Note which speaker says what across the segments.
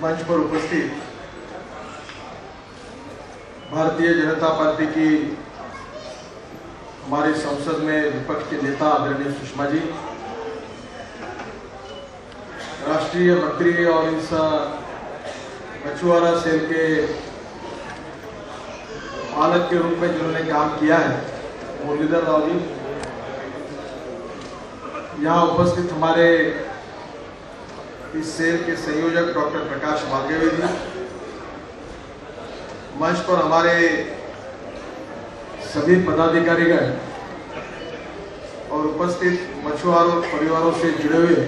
Speaker 1: मंच पर उपस्थित भारतीय जनता पार्टी की हमारी संसद में विपक्ष के नेता आदरणीय सुषमा जी, राष्ट्रीय मंत्री और इस मछुआरा सेल के पालक के रूप में जिन्होंने काम किया है, मुरलीधर राव जी, यहाँ उपस्थित हमारे इस सेल के संयोजक डॉक्टर प्रकाश मालगवे जी, मंच पर हमारे सभी पदाधिकारीगण और उपस्थित मछुआरों परिवारों से जुड़े हुए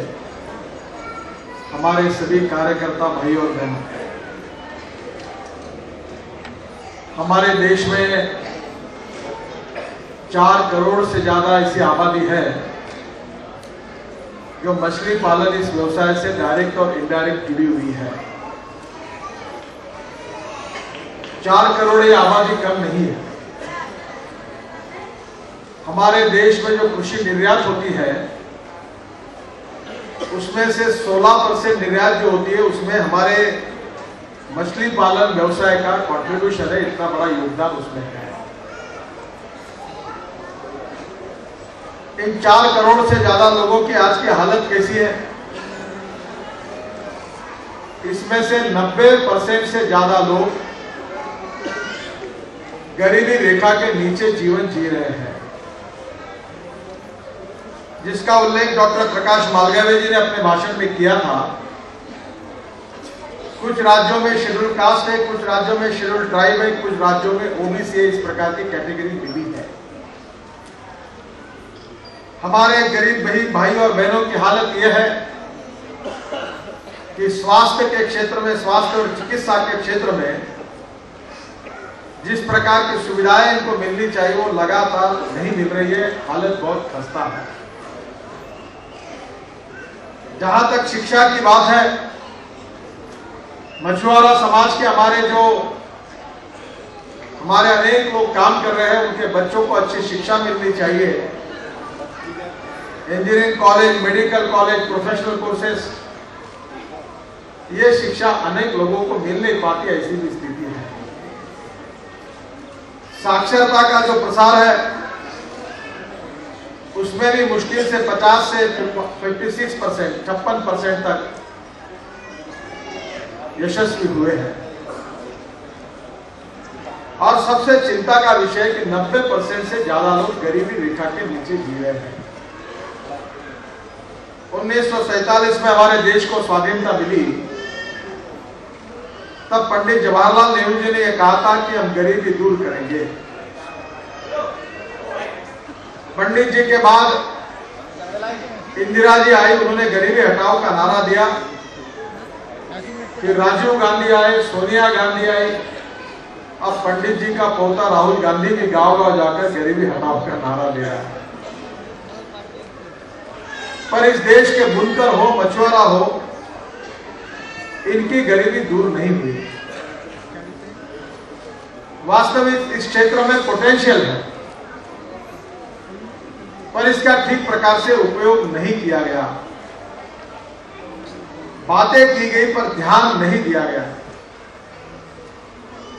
Speaker 1: हमारे सभी कार्यकर्ता भाई और बहन। हमारे देश में 4 करोड़ से ज्यादा ऐसी आबादी है जो मछली पालन इस व्यवसाय से डायरेक्ट और इनडायरेक्ट जुड़ी हुई है। 4 करोड़ ये आबादी कम नहीं है। हमारे देश में जो कृषि निर्यात होती है उसमें से 16% निर्यात जो होती है उसमें हमारे मछली पालन व्यवसाय का कंट्रीब्यूशन है। इतना बड़ा योगदान उसमें है। इन 4 करोड़ से ज्यादा लोगों की आज की हालत कैसी है? इसमें से 90% से ज्यादा लोग गरीबी रेखा के नीचे जीवन जी रहे हैं, जिसका उल्लेख डॉक्टर प्रकाश मालगवे जी ने अपने भाषण में किया था। कुछ राज्यों में शेड्यूल कास्ट है, कुछ राज्यों में शेड्यूल ट्राइब है, कुछ राज्यों में ओबीसी है। इस प्रकार की कैटेगरी विभिन्न है। हमारे गरीब भाई और बहनों की हालत यह है कि स्वास्थ्य के क्षेत्र में, स्वास्थ्य और चिकित्सा के क्षेत्र में जिस प्रकार की सुविधाएं इनको मिलनी चाहिए वो लगातार नहीं मिल रही है। हालत बहुत खस्ता है। जहां तक शिक्षा की बात है, मछुआरा समाज के हमारे अनेक लोग काम कर रहे हैं, उनके बच्चों को अच्छी शिक्षा मिलनी चाहिए। Engineering college, medical college, professional courses, ये शिक्षा अनेक लोगों को मिल नहीं पाती, ऐसी भी स्थिति है। साक्षरता का जो प्रसार है उसमें भी मुश्किल से 50 से 56%, 56% तक यशस्वी हुए हैं। और सबसे चिंता का विषय कि 90% से ज्यादा लोग गरीबी रेखा के नीचे जी रहे हैं। 1947 में हमारे देश को स्वाधीनता मिली, तब पंडित जवाहरलाल नेहरू जी ने यह कहा था कि हम गरीबी दूर करेंगे। पंडित जी के बाद इंदिरा जी आई, उन्होंने गरीबी हटाओ का नारा दिया। फिर राजीव गांधी आए, सोनिया गांधी आई, अब पंडित जी का पोता राहुल गांधी भी गांव-गांव जाकर गरीबी हटाओ का नारा दे रहा है। पर इस देश के बुनकर हो, मछुआरा हो, इनकी गरीबी दूर नहीं हुई। वास्तविक इस क्षेत्र में पोटेंशियल है, पर इसका ठीक प्रकार से उपयोग नहीं किया गया। बातें की गई पर ध्यान नहीं दिया गया।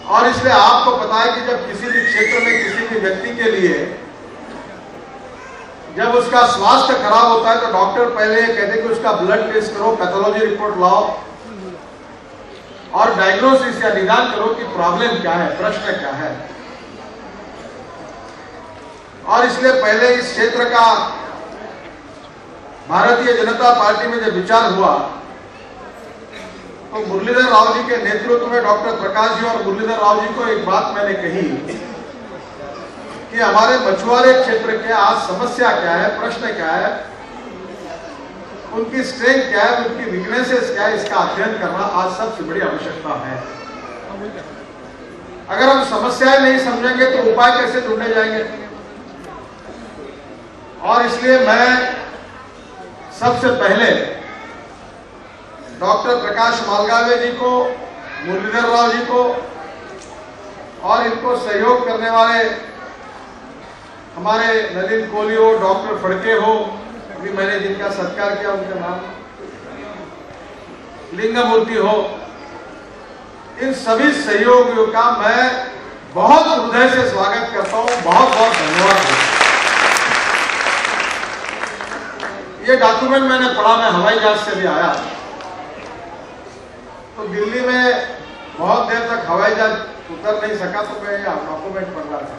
Speaker 1: और इसलिए आपको पता है कि जब किसी भी क्षेत्र में किसी भी व्यक्ति के लिए जब उसका स्वास्थ्य खराब होता है तो डॉक्टर पहले कहते हैं कि उसका ब्लड टेस्ट करो, पैथोलॉजी रिपोर्ट लाओ और डायग्नोसिस या निदान करो कि प्रॉब्लम क्या है, प्रश्न क्या है। और इसलिए पहले इस क्षेत्र का भारतीय जनता पार्टी में जब विचार हुआ तो मुरलीधर राव जी के नेतृत्व में डॉक्टर प्रकाश जी और मुरलीधर राव जी को एक बात मैंने कही कि हमारे मछुआरे क्षेत्र के आज समस्या क्या है, प्रश्न क्या है, उनकी स्ट्रेंथ क्या है, उनकी वीकनेसेस क्या है, इसका अध्ययन करना आज सबसे बड़ी आवश्यकता है। अगर हम समस्याएं नहीं समझेंगे तो उपाय कैसे ढूंढे जाएंगे? और इसलिए मैं सबसे पहले डॉक्टर प्रकाश मालगवे जी को, मुरलीधर राव जी को और इनको सहयोग करने वाले हमारे नलिन कोहली हो, डॉक्टर फड़के हो, अभी मैंने जिनका सत्कार किया उनका नाम लिंगमूर्ति हो, इन सभी सहयोगियों का मैं बहुत हृदय से स्वागत करता हूं, बहुत बहुत धन्यवाद। ये डॉक्यूमेंट मैंने पढ़ा, मैं हवाई जहाज से भी आया तो दिल्ली में बहुत देर तक हवाई जहाज उतर नहीं सका, तो मैं ये डॉक्यूमेंट पढ़ रहा था।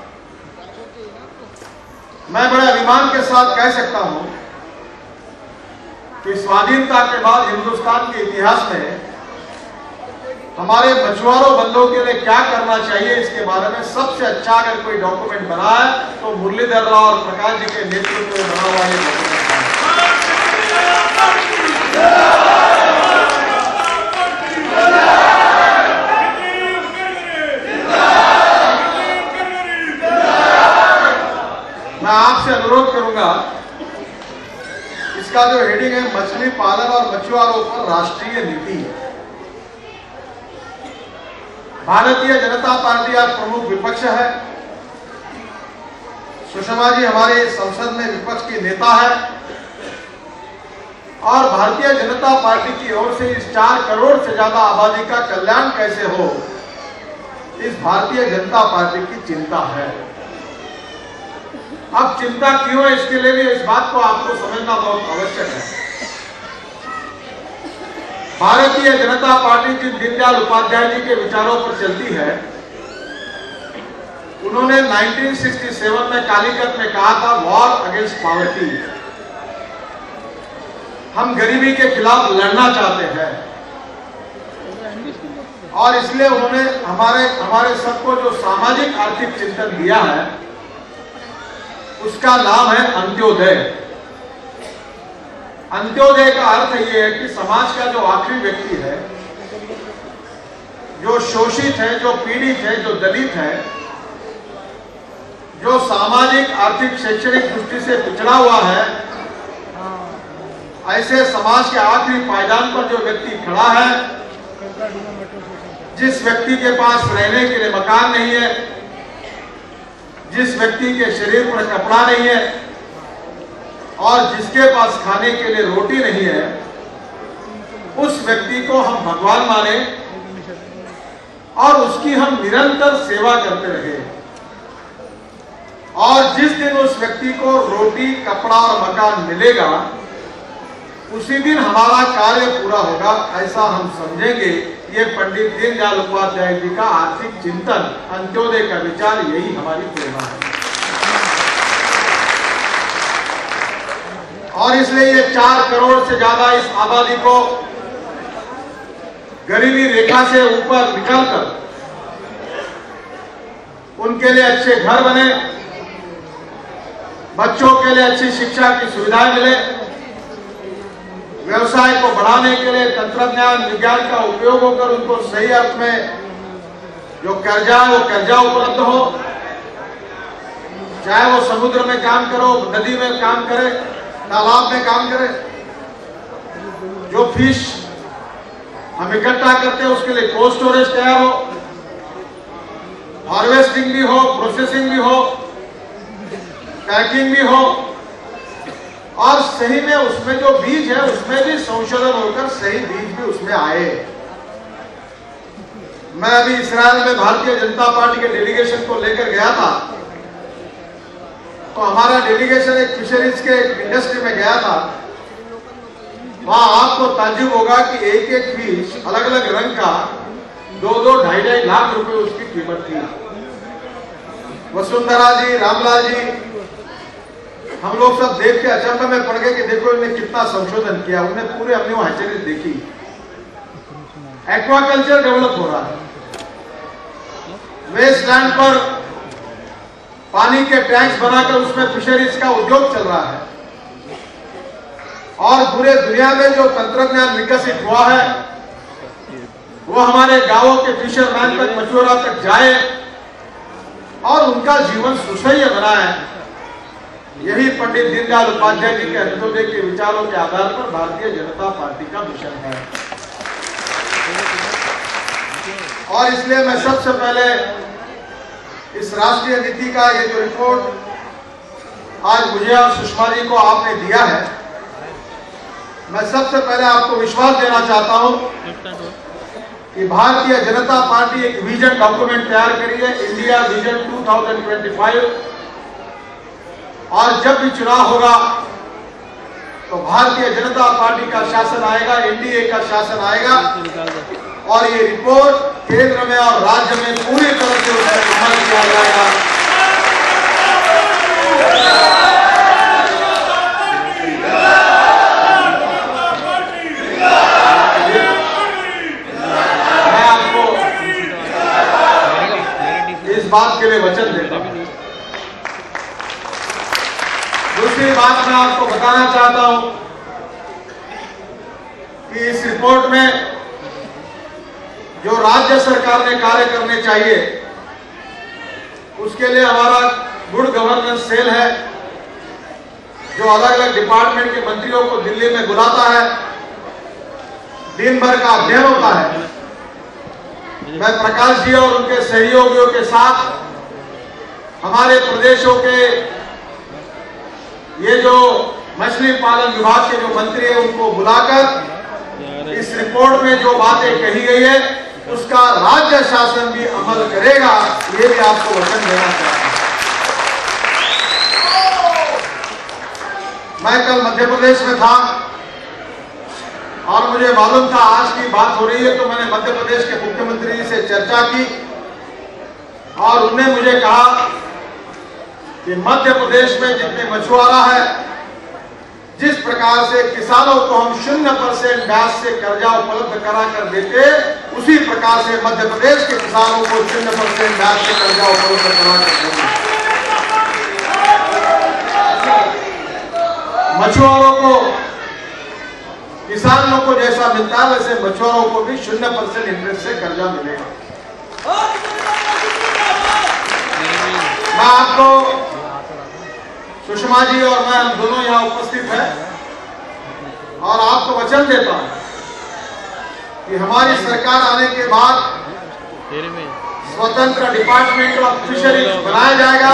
Speaker 1: मैं बड़े अभिमान के साथ कह सकता हूं कि स्वाधीनता के बाद हिंदुस्तान के इतिहास में हमारे मछुआरों बंधुओं के लिए क्या करना चाहिए, इसके बारे में सबसे अच्छा अगर कोई डॉक्यूमेंट बना है तो मुरलीधर राव और प्रकाश जी के नेतृत्व में बना हुआ ये डॉक्यूमेंट है। मैं आपसे अनुरोध करूंगा, इसका जो हेडिंग है मछली पालन और मछुआरों पर राष्ट्रीय नीति। भारतीय जनता पार्टी आज प्रमुख विपक्ष है। सुषमा जी हमारे संसद में विपक्ष की नेता है और भारतीय जनता पार्टी की ओर से इस 4 करोड़ से ज्यादा आबादी का कल्याण कैसे हो, इस भारतीय जनता पार्टी की चिंता है। अब चिंता क्यों है, इसके लिए भी इस बात को आपको समझना बहुत आवश्यक है। भारतीय जनता पार्टी जिन दीनदयाल उपाध्याय जी के विचारों पर चलती है, उन्होंने 1967 में कालीकट में कहा था वॉर अगेंस्ट पॉवर्टी, हम गरीबी के खिलाफ लड़ना चाहते हैं। और इसलिए उन्होंने हमारे सबको जो सामाजिक आर्थिक चिंतन दिया है उसका नाम है अंत्योदय। अंत्योदय का अर्थ यह है कि समाज का जो आखिरी व्यक्ति है, जो शोषित है, जो पीड़ित है, जो दलित है, जो सामाजिक आर्थिक शैक्षणिक दृष्टि से पिछड़ा हुआ है, ऐसे समाज के आखिरी पायदान पर जो व्यक्ति खड़ा है, जिस व्यक्ति के पास रहने के लिए मकान नहीं है, जिस व्यक्ति के शरीर पर कपड़ा नहीं है और जिसके पास खाने के लिए रोटी नहीं है, उस व्यक्ति को हम भगवान माने और उसकी हम निरंतर सेवा करते रहे। और जिस दिन उस व्यक्ति को रोटी, कपड़ा और मकान मिलेगा, उसी दिन हमारा कार्य पूरा होगा, ऐसा हम समझेंगे। ये पंडित दीनदयाल उपाध्याय जी का आर्थिक चिंतन, अंत्योदय का विचार, यही हमारी प्रेरणा है। और इसलिए ये 4 करोड़ से ज्यादा इस आबादी को गरीबी रेखा से ऊपर निकालकर उनके लिए अच्छे घर बने, बच्चों के लिए अच्छी शिक्षा की सुविधाएं मिले, व्यवसाय को बढ़ाने के लिए तंत्रज्ञान विज्ञान का उपयोग होकर उनको सही अर्थ में जो कर्जा है वो कर्जा उपलब्ध हो, चाहे वो समुद्र में काम करो, नदी में काम करे, तालाब में काम करे। जो फिश हम इकट्ठा करते हैं उसके लिए कोल्ड स्टोरेज तैयार हो, हार्वेस्टिंग भी हो, प्रोसेसिंग भी हो, पैकिंग भी हो, और सही में उसमें जो बीज है उसमें भी संशोधन होकर सही बीज भी उसमें आए। मैं अभी इस्राइल में भारतीय जनता पार्टी के डेलीगेशन को लेकर गया था, तो हमारा डेलीगेशन एक फिशरीज के इंडस्ट्री में गया था। वहां आपको ताज्जुब होगा कि एक एक फिश अलग अलग रंग का 2-2, 2.5 लाख रुपए उसकी कीमत थी। वसुंधरा जी, रामलाल जी, हम लोग सब देख के अचंभे में पड़ गए कि देखो इन्होंने कितना संशोधन किया। उन्हें पूरे अम्नियो हैचरीज देखी, एक्वाकल्चर डेवलप हो रहा है, वेस्टलैंड पर पानी के टैंक्स बनाकर उसमें फिशरीज का उद्योग चल रहा है। और पूरे दुनिया में जो तंत्रज्ञान विकसित हुआ है वो हमारे गांवों के फिशरमैन तक, मछुआरा तक जाए और उनका जीवन सुसह्य बनाए। यही पंडित दीनदयाल उपाध्याय जी के अंत्योदय के विचारों के आधार पर भारतीय जनता पार्टी का मिशन है। और इसलिए मैं सबसे पहले इस राष्ट्रीय नीति का ये जो रिपोर्ट आज मुझे और सुषमा जी को आपने दिया है, मैं सबसे पहले आपको विश्वास देना चाहता हूं कि भारतीय जनता पार्टी एक विजन डॉक्यूमेंट तैयार करी है, इंडिया विजन 2025, और जब भी चुनाव होगा तो भारतीय जनता पार्टी का शासन आएगा, एनडीए का शासन आएगा, और ये रिपोर्ट केंद्र में और राज्य में पूरी तरह से उसका अमल किया जाएगा। मैं आपको इस बात के लिए वचन देता हूं। दूसरी बात मैं आपको बताना चाहता हूं कि इस रिपोर्ट में जो राज्य सरकार ने कार्य करने चाहिए उसके लिए हमारा गुड गवर्नेंस सेल है, जो अलग अलग डिपार्टमेंट के मंत्रियों को दिल्ली में बुलाता है, दिन भर का अध्ययन होता है। मैं प्रकाश जी और उनके सहयोगियों के साथ हमारे प्रदेशों के ये जो मछली पालन विभाग के जो मंत्री हैं उनको बुलाकर इस रिपोर्ट में जो बातें कही गई है उसका राज्य शासन भी अमल करेगा, ये भी आपको वचन देना चाहता हूं। मैं कल मध्य प्रदेश में था और मुझे मालूम था आज की बात हो रही है, तो मैंने मध्य प्रदेश के मुख्यमंत्री जी से चर्चा की और उन्होंने मुझे कहा कि मध्य प्रदेश में जितने मछुआरा है, जिस प्रकार से किसानों को हम 0% ब्याज से कर्जा उपलब्ध करा कर देते, उसी प्रकार से मध्य प्रदेश के किसानों को 0% ब्याज से कर्जा उपलब्ध करा कर देंगे। मछुआरों को, किसानों को जैसा मिलता है वैसे मछुआरों को भी 0% इंटरेस्ट से कर्जा मिलेगा। मैं आपको, सुषमा जी और मैं, हम दोनों यहाँ उपस्थित हैं और आपको वचन देता हूं कि हमारी सरकार आने के बाद स्वतंत्र डिपार्टमेंट ऑफ फिशरीज बनाया जाएगा।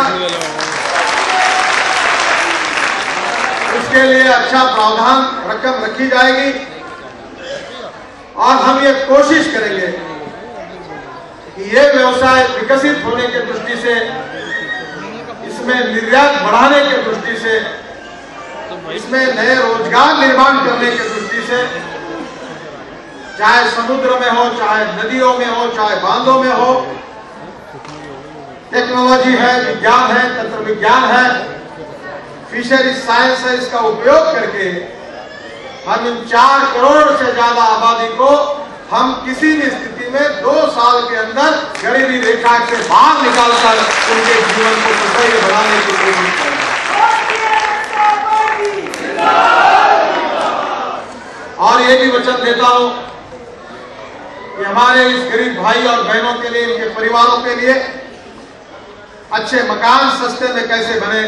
Speaker 1: उसके लिए अच्छा प्रावधान रकम रखी जाएगी और हम ये कोशिश करेंगे कि ये व्यवसाय विकसित होने के दृष्टि से, इसमें निर्यात बढ़ाने के दृष्टि से, इसमें नए रोजगार निर्माण करने की दृष्टि से, चाहे समुद्र में हो, चाहे नदियों में हो, चाहे बांधों में हो, टेक्नोलॉजी है, विज्ञान है, तंत्र विज्ञान है, फिशरीज साइंस है, इसका उपयोग करके हम इन 4 करोड़ से ज्यादा आबादी को हम किसी भी स्थिति में 2 साल के अंदर गरीबी रेखा से बाहर निकालकर उनके जीवन को सुखमय बनाने की कोशिश करें। और ये भी वचन देता हूं कि हमारे इस गरीब भाई और बहनों के लिए, इनके परिवारों के लिए अच्छे मकान सस्ते में कैसे बने,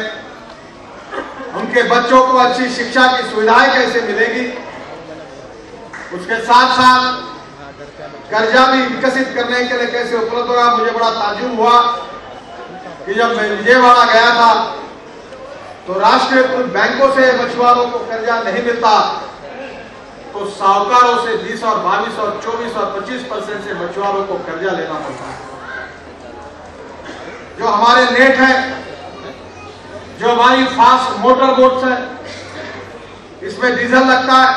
Speaker 1: उनके बच्चों को अच्छी शिक्षा की सुविधाएं कैसे मिलेगी, उसके साथ साथ कर्जा भी विकसित करने के लिए कैसे उपलब्ध होगा। मुझे बड़ा ताज्जुब हुआ कि जब मैं विजयवाड़ा गया था तो राष्ट्रीयकृत बैंकों से मछुआरों को कर्जा नहीं मिलता, तो साहूकारों से 20 और 22 और 24 और 25% से मछुआरों को कर्जा लेना पड़ता है। जो हमारे नेट है, जो हमारी फास्ट मोटर बोट्स है, इसमें डीजल लगता है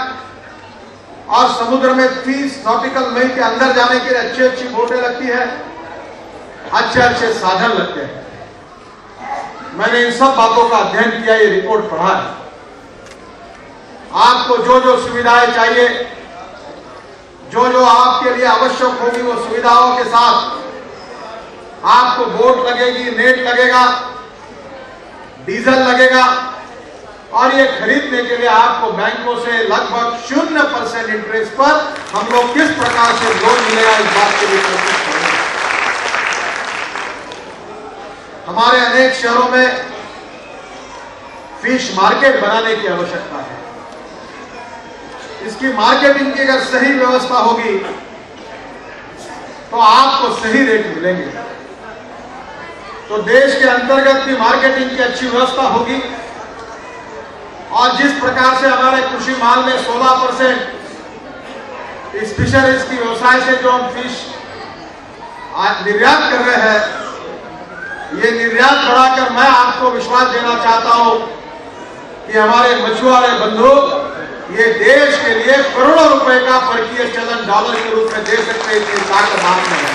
Speaker 1: और समुद्र में 30 नॉटिकल मील के अंदर जाने के लिए अच्छी अच्छी बोटें लगती है, अच्छे अच्छे साधन लगते हैं। मैंने इन सब बातों का अध्ययन किया, ये रिपोर्ट पढ़ा है। आपको जो जो सुविधाएं चाहिए, जो जो आपके लिए आवश्यक होगी, वो सुविधाओं के साथ आपको बोट लगेगी, नेट लगेगा, डीजल लगेगा, और ये खरीदने के लिए आपको बैंकों से लगभग 0% इंटरेस्ट पर हम लोग किस प्रकार से लोन मिलेगा, इस बात के लिए कोशिश करेंगे। हमारे अनेक शहरों में फिश मार्केट बनाने की आवश्यकता है। इसकी मार्केटिंग की अगर सही व्यवस्था होगी तो आपको सही रेट मिलेंगे। तो देश के अंतर्गत भी मार्केटिंग की अच्छी व्यवस्था होगी और जिस प्रकार से हमारे कृषि माल में 16% इस फिशरीज की व्यवसाय से जो हम फिश आज निर्यात कर रहे हैं, ये निर्यात बढ़ाकर मैं आपको विश्वास देना चाहता हूं कि हमारे मछुआरे बंधु ये देश के लिए करोड़ों रुपए का परकीय चलन डॉलर के रूप में दे सकते हैं। इसकी ताकत आप में है।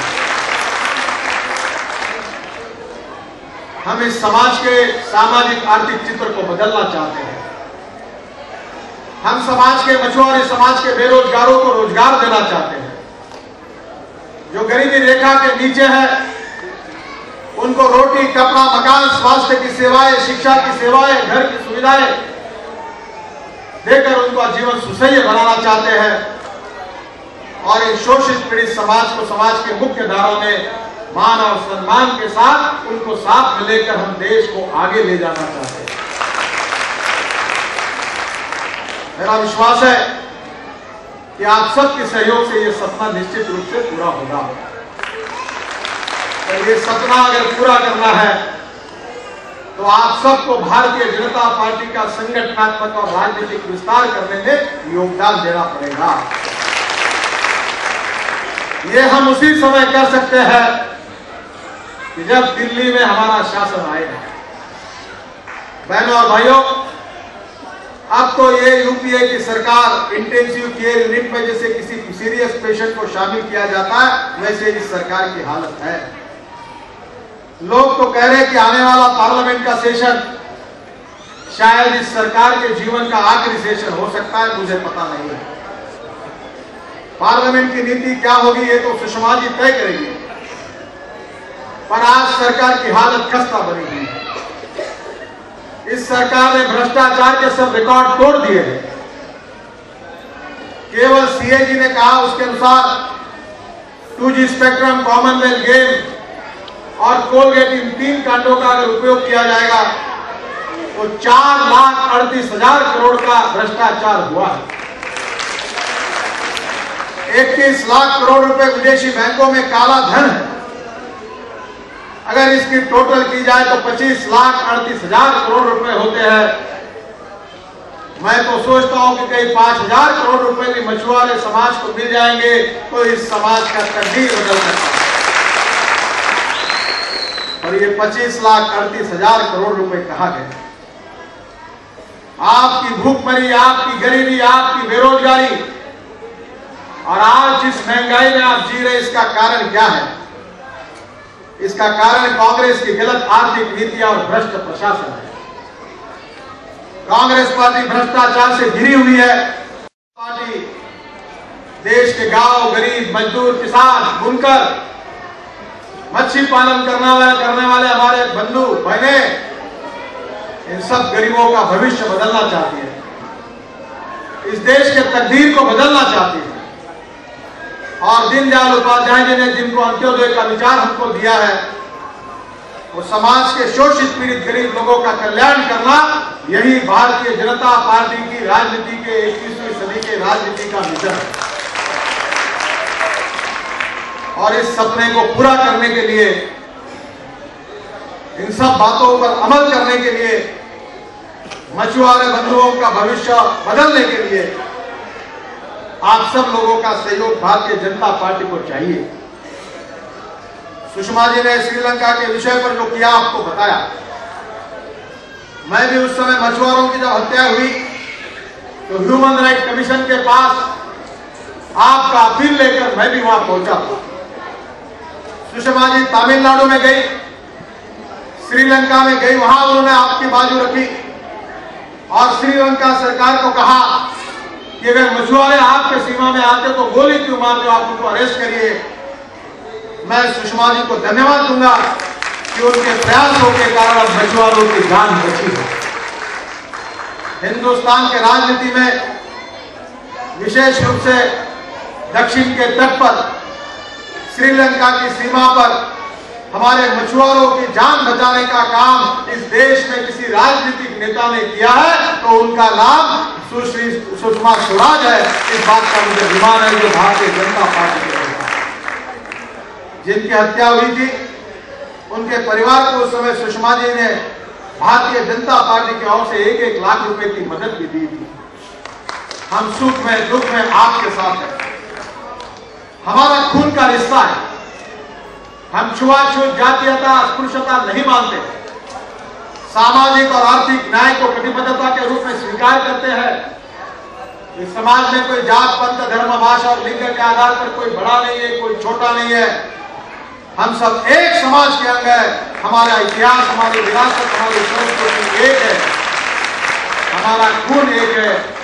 Speaker 1: हम इस समाज के सामाजिक आर्थिक चित्र को बदलना चाहते हैं। हम समाज के मछुआरे समाज के बेरोजगारों को रोजगार देना चाहते हैं। जो गरीबी रेखा के नीचे है उनको रोटी, कपड़ा, मकान, स्वास्थ्य की सेवाएं, शिक्षा की सेवाएं, घर की सुविधाएं देकर उनका जीवन सुसह्य बनाना चाहते हैं और इन शोषित पीड़ित समाज को समाज के मुख्य धारा में मान और सम्मान के साथ उनको साथ में लेकर हम देश को आगे ले जाना चाहते हैं। मेरा विश्वास है कि आप सबके सहयोग से यह सपना निश्चित रूप से पूरा होगा। तो ये सपना अगर पूरा करना है तो आप सबको भारतीय जनता पार्टी का संगठनात्मक और राजनीतिक विस्तार करने में योगदान देना पड़ेगा। ये हम उसी समय कर सकते हैं कि जब दिल्ली में हमारा शासन आएगा। बहनों और भाइयों, अब तो ये यूपीए की सरकार इंटेंसिव केयर यूनिट में जैसे किसी सीरियस पेशेंट को शामिल किया जाता है, वैसे इस सरकार की हालत है। लोग तो कह रहे हैं कि आने वाला पार्लियामेंट का सेशन शायद इस सरकार के जीवन का आखिरी सेशन हो सकता है, मुझे पता नहीं है। पार्लियामेंट की नीति क्या होगी ये तो सुषमा जी तय करेंगे, पर आज सरकार की हालत खस्ता बनी हुई है। इस सरकार ने भ्रष्टाचार के सब रिकॉर्ड तोड़ दिए हैं। केवल सीएजी ने कहा उसके अनुसार 2G स्पेक्ट्रम, कॉमनवेल्थ गेम और कोलगेट, इन 3 कांडों का अगर उपयोग किया जाएगा तो 4,38,000 करोड़ का भ्रष्टाचार हुआ है। 21 लाख करोड़ रुपए विदेशी बैंकों में काला धन है। अगर इसकी टोटल की जाए तो 25,38,000 करोड़ रुपए होते हैं। मैं तो सोचता हूं कि कहीं 5,000 करोड़ रुपए भी मछुआरे समाज को मिल जाएंगे तो इस समाज का तकदीर बदल सकता है। और ये 25,38,000 करोड़ रुपए कहां गए? आपकी भूखमरी, आपकी गरीबी, आपकी बेरोजगारी और आज जिस महंगाई में आप जी रहे, इसका कारण क्या है? इसका कारण कांग्रेस की गलत आर्थिक नीतियां और भ्रष्ट प्रशासन है। कांग्रेस पार्टी भ्रष्टाचार से घिरी हुई है। पार्टी देश के गांव, गरीब, मजदूर, किसान, बुनकर, मच्छी पालन करने वाले हमारे बंधु बहने, इन सब गरीबों का भविष्य बदलना चाहती है। इस देश के तकदीर को बदलना चाहती है। और दीनदयाल उपाध्याय जी ने जिनको अंत्योदय का विचार हमको दिया है, वो समाज के शोषित पीड़ित गरीब लोगों का कल्याण करना, यही भारतीय जनता पार्टी की राजनीति के 21वीं सदी के राजनीति का विजन है। और इस सपने को पूरा करने के लिए, इन सब बातों पर अमल करने के लिए, मछुआरे बंधुओं का भविष्य बदलने के लिए आप सब लोगों का सहयोग भारतीय जनता पार्टी को चाहिए। सुषमा जी ने श्रीलंका के विषय पर जो किया आपको बताया। मैं भी उस समय मछुआरों की जब हत्या हुई तो ह्यूमन राइट कमीशन के पास आपका अपील लेकर मैं भी वहां पहुंचा था। सुषमा जी तमिलनाडु में गई, श्रीलंका में गई, वहां उन्होंने आपकी बाजू रखी और श्रीलंका सरकार को कहा कि अगर मछुआरे आपके सीमा में आते तो गोली क्यों मारते हो, आप उनको अरेस्ट करिए। मैं सुषमा जी को धन्यवाद दूंगा कि उनके प्रयासों के कारण अब मछुआरों की जान बची है। हिंदुस्तान के राजनीति में विशेष रूप से दक्षिण के तट पर, श्रीलंका की सीमा पर हमारे मछुआरों की जान बचाने का काम इस देश में किसी राजनीतिक नेता ने किया है तो उनका नाम सुश्री सुषमा स्वराज है। इस बात का मुझे अभिमान है जो भारतीय जनता पार्टी के जिनकी हत्या हुई थी, उनके परिवार को उस समय सुषमा जी ने भारतीय जनता पार्टी की ओर से 1-1 लाख रुपए की मदद भी दी थी। हम सुख में दुख में आपके साथ हैं। हमारा खून का रिश्ता है। हम छुआछूत, जातीयता, अस्पृश्यता नहीं मानते। सामाजिक और आर्थिक न्याय को प्रतिबद्धता के रूप में स्वीकार करते हैं। इस समाज में कोई जात, पंथ, धर्म, भाषा और लिंग के आधार पर कोई बड़ा नहीं है, कोई छोटा नहीं है। हम सब एक समाज के अंग है। हमारा इतिहास, हमारी विरासत, हमारी संस्कृति एक है। हमारा खून एक है।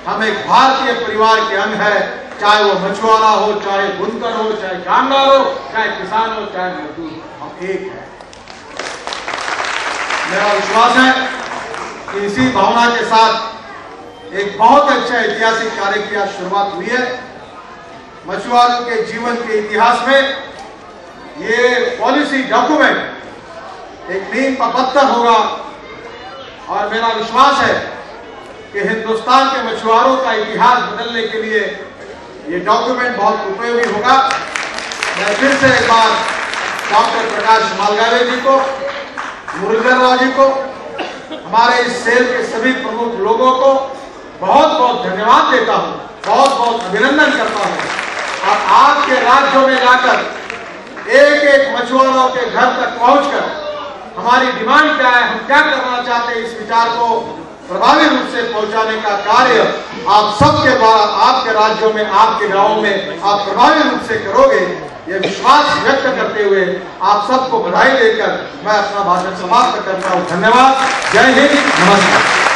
Speaker 1: हम एक भारतीय परिवार के अंग है। चाहे वो मछुआरा हो, चाहे बुनकर हो, चाहे कामगार हो, चाहे किसान हो, चाहे मजदूर, हम एक है। मेरा विश्वास है कि इसी भावना के साथ एक बहुत अच्छा ऐतिहासिक कार्य की आज शुरुआत हुई है। मछुआरों के जीवन के इतिहास में ये पॉलिसी डॉक्यूमेंट एक नींव का पत्थर होगा और मेरा विश्वास है कि हिंदुस्तान के मछुआरों का इतिहास बदलने के लिए ये डॉक्यूमेंट बहुत उपयोगी होगा। मैं फिर से एक बार डॉक्टर प्रकाश मालगावे जी को, मुरलीधर राव जी को, हमारे इस सेल के सभी प्रमुख लोगों को बहुत बहुत धन्यवाद देता हूं, बहुत बहुत अभिनंदन करता हूं। और आपके राज्यों में जाकर एक एक मछुआरों के घर तक पहुंचकर हमारी डिमांड क्या है, हम क्या करना चाहते हैं, इस विचार को प्रभावी रूप से पहुंचाने का कार्य आप सबके द्वारा आपके राज्यों में, आपके गांवों में आप प्रभावी रूप से करोगे, यह विश्वास व्यक्त करते हुए आप सबको बधाई देकर मैं अपना भाषण समाप्त करता हूं। धन्यवाद। जय हिंद। नमस्कार।